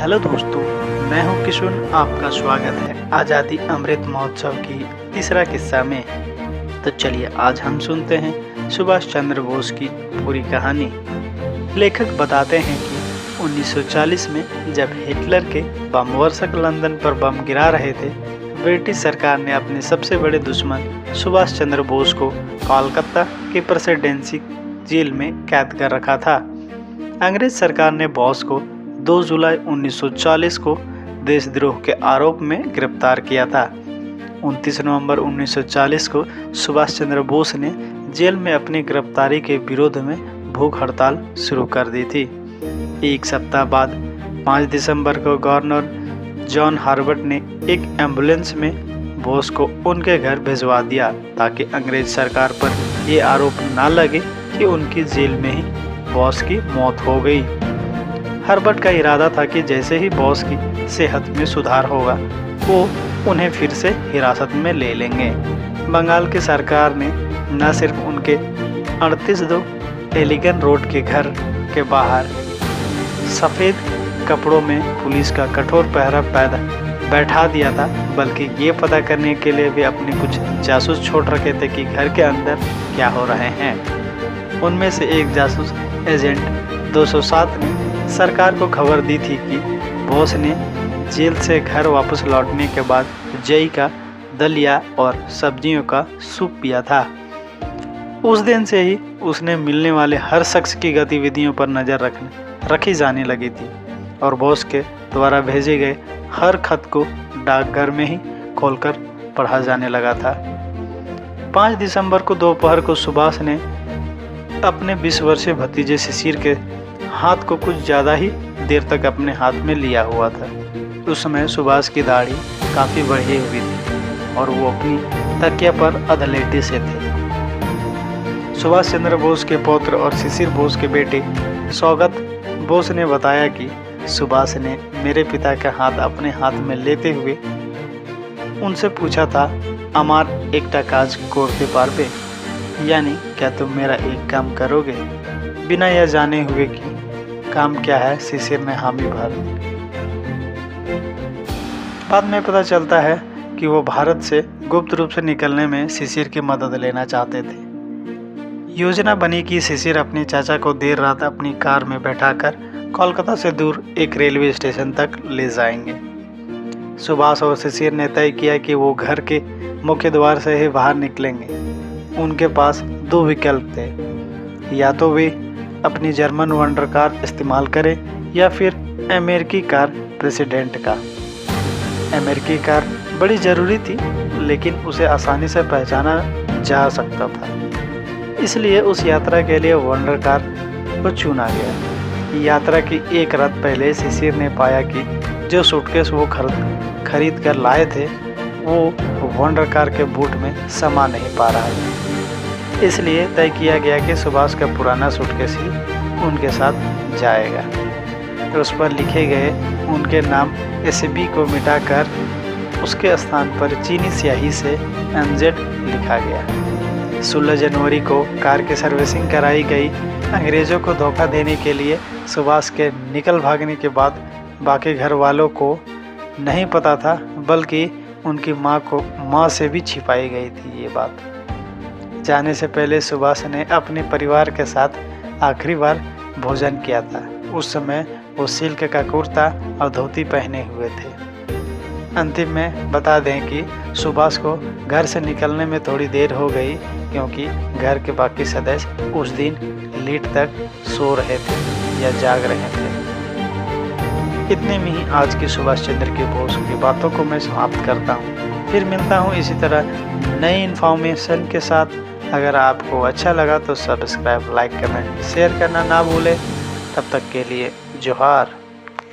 Hello दोस्तों, मैं हूं किशुन। आपका स्वागत है आज़ादी अमृत महोत्सव की तीसरा किस्सा में। तो चलिए आज हम सुनते हैं सुभाष चंद्र बोस की पूरी कहानी। लेखक बताते हैं कि 1940 में जब हिटलर के बम वर्षक लंदन पर बम गिरा रहे थे, ब्रिटिश सरकार ने अपने सबसे बड़े दुश्मन सुभाष चंद्र बोस को कोलकाता की प्रेसिडेंसी जेल में कैद कर रखा था। अंग्रेज सरकार ने बोस को 2 जुलाई 1940 को देशद्रोह के आरोप में गिरफ्तार किया था। 29 नवंबर 1940 को सुभाष चंद्र बोस ने जेल में अपनी गिरफ्तारी के विरोध में भूख हड़ताल शुरू कर दी थी। एक सप्ताह बाद 5 दिसंबर को गवर्नर जॉन हार्वर्ड ने एक एम्बुलेंस में बोस को उनके घर भिजवा दिया ताकि अंग्रेज सरकार पर ये आरोप न लगे कि उनकी जेल में ही बोस की मौत हो गई। हार्वर्ड का इरादा था कि जैसे ही बॉस की सेहत में सुधार होगा वो उन्हें फिर से हिरासत में ले लेंगे। बंगाल की सरकार ने न सिर्फ उनके 38 एलिगन रोड के घर के बाहर सफ़ेद कपड़ों में पुलिस का कठोर पहरा बैठा दिया था, बल्कि ये पता करने के लिए भी अपने कुछ जासूस छोड़ रखे थे कि घर के अंदर क्या हो रहे हैं। उनमें से एक जासूस एजेंट 207 ने सरकार को खबर दी थी कि बोस ने जेल से घर वापस लौटने के बाद जई का दलिया और सब्जियों का सूप पिया था। उस दिन से ही उसने मिलने वाले हर शख्स की गतिविधियों पर नज़र रखी जाने लगी थी और बोस के द्वारा भेजे गए हर खत को डाकघर में ही खोलकर पढ़ा जाने लगा था। 5 दिसंबर को दोपहर को सुभाष ने अपने 20 वर्षीय भतीजे शिशिर के हाथ को कुछ ज़्यादा ही देर तक अपने हाथ में लिया हुआ था। उस समय सुभाष की दाढ़ी काफ़ी बढ़ी हुई थी और वो अपनी तकिया पर अधलेटे से थे। सुभाष चंद्र बोस के पौत्र और शिशिर बोस के बेटे सौगत बोस ने बताया कि सुभाष ने मेरे पिता का हाथ अपने हाथ में लेते हुए उनसे पूछा था, अमार एकटा काज करते पारबे, यानी क्या तुम मेरा एक काम करोगे? बिना यह जाने हुए कि काम क्या है, शिशिर ने हामी भर दी। बाद में पता चलता है कि वो भारत से गुप्त रूप से निकलने में शिशिर की मदद लेना चाहते थे। योजना बनी कि शिशिर अपने चाचा को देर रात अपनी कार में बैठाकर कोलकाता से दूर एक रेलवे स्टेशन तक ले जाएंगे। सुभाष और शिशिर ने तय किया कि वो घर के मुख्य द्वार से ही बाहर निकलेंगे। उनके पास 2 विकल्प थे, या तो वे अपनी जर्मन वंडर कार इस्तेमाल करें या फिर अमेरिकी कार प्रेसिडेंट का। अमेरिकी कार बड़ी ज़रूरी थी, लेकिन उसे आसानी से पहचाना जा सकता था, इसलिए उस यात्रा के लिए वंडर कार को चुना गया। यात्रा की एक रात पहले शिशिर ने पाया कि जो सूटकेस वो खरीद कर लाए थे वो वंडर कार के बूट में समा नहीं पा रहा था। इसलिए तय किया गया कि सुभाष का पुराना सूटकेस ही उनके साथ जाएगा। उस पर लिखे गए उनके नाम एसबी को मिटाकर उसके स्थान पर चीनी स्याही से एमजेड लिखा गया। 16 जनवरी को कार की सर्विसिंग कराई गई। अंग्रेज़ों को धोखा देने के लिए सुभाष के निकल भागने के बाद बाकी घर वालों को नहीं पता था, बल्कि उनकी माँ से भी छिपाई गई थी ये बात। जाने से पहले सुभाष ने अपने परिवार के साथ आखिरी बार भोजन किया था। उस समय वो सिल्क का कुर्ता और धोती पहने हुए थे। अंतिम में बता दें कि सुभाष को घर से निकलने में थोड़ी देर हो गई, क्योंकि घर के बाकी सदस्य उस दिन लेट तक सो रहे थे या जाग रहे थे। इतने में ही आज की सुभाष चंद्र के बोस की बातों को मैं समाप्त करता हूँ। फिर मिलता हूँ इसी तरह नई इन्फॉर्मेशन के साथ। अगर आपको अच्छा लगा तो सब्सक्राइब, लाइक करना, शेयर करना ना भूलें। तब तक के लिए जोहार।